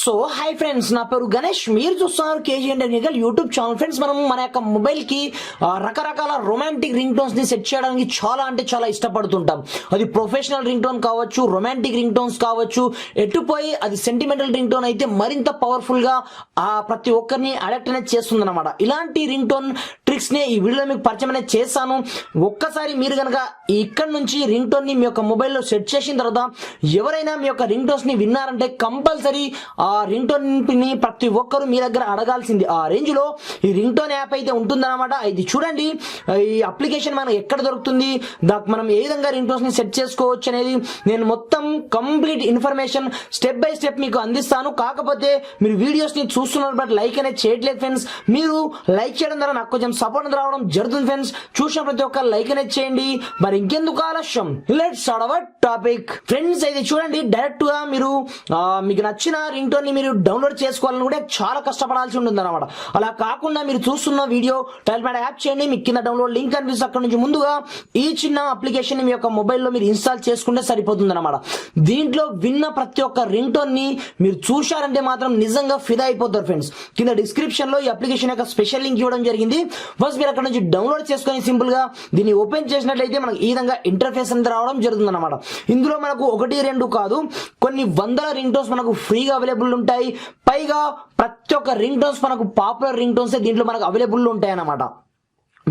So hi friends, నా పేరు గణేష్. మీరు చూస్తున్నారు KG technical YouTube channel. Friends, మనం మన యొక్క మొబైల్ కి రకరకాల రొమాంటిక్ రింగ్ టోన్స్ ని సెట్ చేయడానికి చాలా అంటే చాలా ఇష్టపడుతుంటాం. అది ప్రొఫెషనల్ రింగ్ టోన్ కావచ్చు, రొమాంటిక్ రింగ్ టోన్స్ కావచ్చు, ఎటుపోయి అది సెంటిమెంటల్ రింగ్ టోన్ అయితే మరింత పవర్ఫుల్ గా ప్రతి ఒక్కరిని అడాప్ట్ అనేది చేస్తుంది అనమాట. ఇలాంటి రింగ్ టోన్ ట్రిక్స్ ని ఈ వీడియోలో మీకు పరిచయం అనేది చేస్తాను. ఒక్కసారి మీరు కనుక ఇక్కడ నుంచి రింగ్ టోన్ ని మీ యొక్క మొబైల్లో సెట్ చేసిన తర్వాత ఎవరైనా మీ యొక్క రింగ్ టోన్స్ ని విన్నారంటే కంపల్సరీ ఆ రింగ్ టోన్ ని ప్రతి ఒక్కరు మీ దగ్గర అడగాల్సింది. ఆ రేంజ్ లో ఈ రింగ్ టోన్ యాప్ అయితే ఉంటుందన్నమాట. ఇది చూడండి, ఈ అప్లికేషన్ మనకు ఎక్కడ దొరుకుతుంది, మనం ఏ విధంగా రింగ్ టోన్స్ ని సెట్ చేసుకోవచ్చు అనేది నేను మొత్తం complete information step by step మీకు అందిస్తాను. కాకపోతే మీరు వీడియోస్ ని చూస్తున్నారు బట్ లైక్ అనేది చేయట్లేదు ఫ్రెండ్స్. మీరు లైక్ చేయడం ద్వారా నాకు కొంచెం సపోర్ట్ రావడం జరుగుతుంది ఫ్రెండ్స్. చూసిన ప్రతి ఒక్క లైక్ అనేది చేయండి. మరి ఇంకెందుకు ఆలస్యం, let's start our topic. Friends, అయితే చూడండి, డైరెక్ట్ గా మీరు మీకు నచ్చిన రింగ్ టోన్ ని మీరు డౌన్లోడ్ చేసుకోవాలని కూడా చాలా కష్టపడాల్సి ఉంటుంది అనమాట. అలా కాకుండా మీరు చూస్తున్న వీడియో టైల్ మ్యాడ్ యాప్ చేయండి, మీకు కింద డౌన్లోడ్ లింక్ కనిపిస్తుంది. అక్కడ నుంచి ముందుగా ఈ చిన్న అప్లికేషన్ మీ యొక్క మొబైల్లో మీరు ఇన్స్టాల్ చేసుకుంటే సరిపోతుంది అనమాట. దీంట్లో విన్న ప్రతి ఒక్క రింగ్ టోన్ ని మీరు చూశారంటే మాత్రం నిజంగా ఫిదా అయిపోతారు ఫ్రెండ్స్. కింద డిస్క్రిప్షన్ లో ఈ అప్లికేషన్ యొక్క స్పెషల్ లింక్ ఇవ్వడం జరిగింది. ఫస్ట్ మీరు అక్కడ నుంచి డౌన్లోడ్ చేసుకొని సింపుల్ గా దీన్ని ఓపెన్ చేసినట్లయితే మనకు ఈ విధంగా ఇంటర్ఫేస్ అనేది రావడం జరుగుతుంది అనమాట. ఇందులో మనకు 1-2 కాదు, కొన్ని వందల రింగ్ టోన్స్ మనకు ఫ్రీగా అవైలబుల్ ఉంటాయి. పైగా ప్రతి ఒక్క రింగ్ టోన్స్ మనకు పాపులర్ రింగ్ టోన్స్ దీంట్లో మనకు అవైలబుల్ ఉంటాయి అన్నమాట.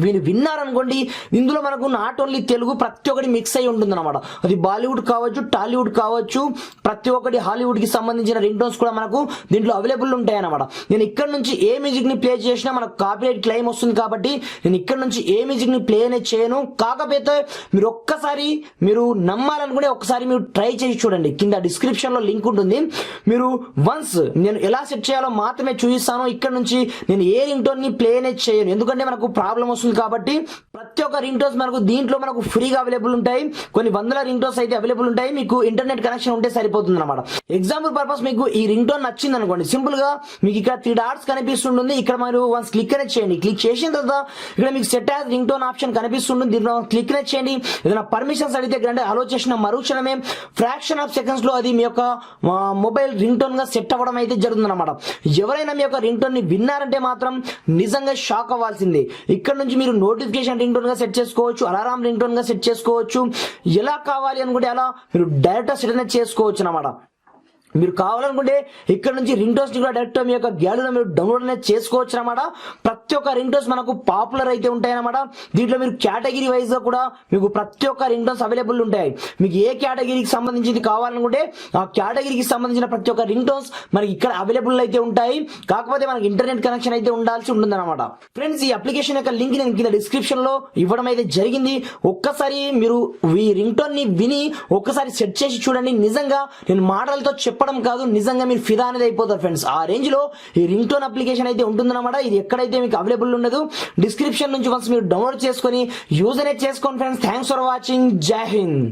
వీళ్ళు విన్నారనుకోండి, ఇందులో మనకు నాట్ ఓన్లీ తెలుగు ప్రతి ఒక్కటి మిక్స్ అయి ఉంటుంది అనమాట. అది బాలీవుడ్ కావచ్చు, టాలీవుడ్ కావచ్చు, ప్రతి ఒక్కటి హాలీవుడ్ కి సంబంధించిన రింగ్ టోన్స్ కూడా మనకు దీంట్లో అవైలబుల్ ఉంటాయి అనమాట. నేను ఇక్కడ నుంచి ఏ మ్యూజిక్ ని ప్లే చేసినా మనకు కాపీరైట్ క్లెయిమ్ వస్తుంది కాబట్టి నేను ఇక్కడ నుంచి ఏ మ్యూజిక్ ని ప్లే అనేది చేయను. కాకపోతే మీరు ఒక్కసారి మీరు నమ్మాలనుకుంటే ఒకసారి మీరు ట్రై చేసి చూడండి. కింద డిస్క్రిప్షన్ లో లింక్ ఉంటుంది. మీరు వన్స్ నేను ఎలా సెట్ చేయాలో మాత్రమే చూపిస్తాను. ఇక్కడ నుంచి నేను ఏ రింగ్ టోన్ ని ప్లే అనేది చేయను, ఎందుకంటే మనకు ప్రాబ్లం వస్తుంది కాబట్టి. ప్రతి ఒక్క రింగ్ టోన్స్ మనకు దీంట్లో మనకు ఫ్రీగా అవైలబుల్ ఉంటాయి. కొన్ని వందల రింగ్ టోన్స్ అయితే అవైలబుల్ ఉంటాయి. మీకు ఇంటర్నెట్ కనెక్షన్ ఉంటే సరిపోతుంది అనమాట. ఎగ్జాంపుల్ పర్పస్ మీకు ఈ రింగ్ టోన్ నచ్చింది అనుకోండి, సింపుల్ గా మీకు ఇక్కడ 3 డాట్స్ కనిపిస్తుంటుంది. ఇక్కడ మీరు వన్స్ క్లిక్ అనేది చేయండి. క్లిక్ చేసిన తర్వాత ఇక్కడ మీకు set as ring tone option కనిపిస్తుంది. దీంట్లో క్లిక్ అనేది చేయండి. ఏదైనా పర్మిషన్స్ అడిగితే గ్రాండ్ అలో చేసిన మరుక్షణమే ఫ్రాక్షన్ ఆఫ్ సెకండ్స్ లో అది మీ యొక్క మొబైల్ రింగ్ టోన్ గా సెట్ అవ్వడం అయితే జరుగుతుంది అనమాట. ఎవరైనా మీ యొక్క రింగ్ టోన్ ని విన్నారంటే మాత్రం నిజంగా షాక్ అవ్వాల్సిందే. ఇక్కడ నుంచి మీరు నోటిఫికేషన్ రింగ్ టోన్ గా సెట్ చేసుకోవచ్చు, అలారం రింగ్ టోన్ గా సెట్ చేసుకోవచ్చు. ఎలా కావాలి అనుకుంటే అలా మీరు డైరెక్ట్ సెట్ అనేది చేసుకోవచ్చు అనమాట. మీరు కావాలనుకుంటే ఇక్కడ నుంచి రింగ్ టోన్స్ కూడా డైరెక్ట్ మీ యొక్క గ్యాలరీలో మీరు డౌన్లోడ్ అనేది చేసుకోవచ్చు అనమాట. ప్రతి ఒక్క రింగ్ టోన్స్ మనకు పాపులర్ అయితే ఉంటాయి అనమాట. దీంట్లో మీరు కేటగిరీ వైజ్ గా కూడా మీకు ప్రతి ఒక్క రింగ్ టోన్స్ అవైలబుల్ ఉంటాయి. మీకు ఏ కేటగిరీకి సంబంధించింది కావాలనుకుంటే ఆ కేటగిరీకి సంబంధించిన ప్రతి ఒక్క రింగ్ టోన్స్ మనకి ఇక్కడ అవైలబుల్ అయితే ఉంటాయి. కాకపోతే మనకి ఇంటర్నెట్ కనెక్షన్ అయితే ఉండాల్సి ఉంటుంది అనమాట. ఫ్రెండ్స్, ఈ అప్లికేషన్ యొక్క లింక్ నేను కింద డిస్క్రిప్షన్ లో ఇవ్వడం అయితే జరిగింది. ఒక్కసారి మీరు ఈ రింగ్ టోన్ ని విని ఒక్కసారి సెట్ చేసి చూడండి. నిజంగా నేను మాటలతో చెప్పడం కాదు, నిజంగా మీరు ఫిదా అనేది అయిపోతారు ఫ్రెండ్స్. ఆ రేంజ్ లో ఈ రింగ్ టోన్ అప్లికేషన్ అయితే ఉంటుందన్నమాట. ఇది ఎక్కడైతే మీకు అవైలబుల్ ఉండదు. డిస్క్రిప్షన్ నుంచి వన్స్ మీరు డౌన్లోడ్ చేసుకొని యూజ్ అనేది చేసుకోండి ఫ్రెండ్స్. Thanks for watching. జై హింద్.